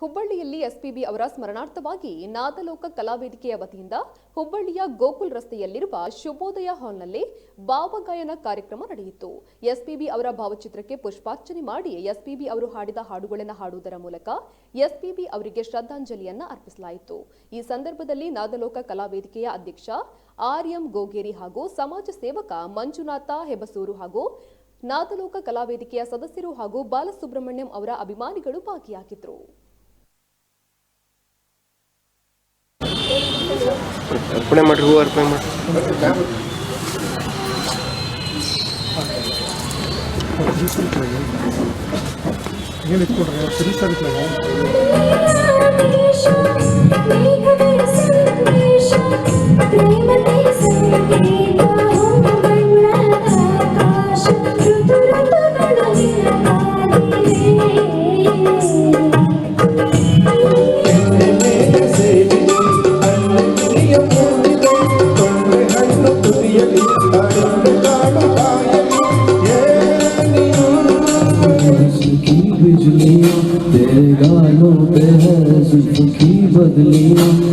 ಹುಬ್ಬಳ್ಳಿಯಲ್ಲಿ ಎಸ್ಪಿಬಿ ಅವರ ಸ್ಮರಣಾರ್ಥವಾಗಿ ನಾದಲೋಕ ಕಲಾವೇದಿಕೆಯ ವತಿಯಿಂದ ಹುಬ್ಬಳ್ಳಿಯ ಗೋಕುಲ್ ರಸ್ತೆಯಲ್ಲಿರುವ ಶುಭೋದಯ ಹಾಲ್ನಲ್ಲಿ ಭಾವಗಾಯನ ಕಾರ್ಯಕ್ರಮ ನಡೆಯಿತು. ಎಸ್ಪಿಬಿ ಅವರ ಭಾವಚಿತ್ರಕ್ಕೆ ಪುಷ್ಪಾರ್ಚನೆ ಮಾಡಿ ಎಸ್ಪಿಬಿ ಅವರು ಹಾಡಿದ ಹಾಡುಗಳನ್ನು ಹಾಡುವುದರ ಮೂಲಕ ಎಸ್ಪಿಬಿ ಅವರಿಗೆ ಶ್ರದ್ಧಾಂಜಲಿಯನ್ನು ಅರ್ಪಿಸಲಾಯಿತು. ಈ ಸಂದರ್ಭದಲ್ಲಿ ನಾದಲೋಕ ಕಲಾವೇದಿಕೆಯ ಅಧ್ಯಕ್ಷ ಆರ್.ಎಂ. ಗೋಗೇರಿ ಹಾಗೂ ಸಮಾಜ ಸೇವಕ ಮಂಜುನಾಥ ಹೆಬಸೂರು ಹಾಗೂ ನಾದಲೋಕ ಕಲಾವೇದಿಕೆಯ ಸದಸ್ಯರು ಹಾಗೂ ಬಾಲಸುಬ್ರಹ್ಮಣ್ಯಂ ಅವರ ಅಭಿಮಾನಿಗಳು ಭಾಗಿಯಾಗಿದ್ದರು. ಅರ್ಪಣೆ ಮಾಡಿ ಹೂ ಅರ್ಪಣೆ ಮಾಡಿ तेरे गालों पे है जुल्फ की बदली।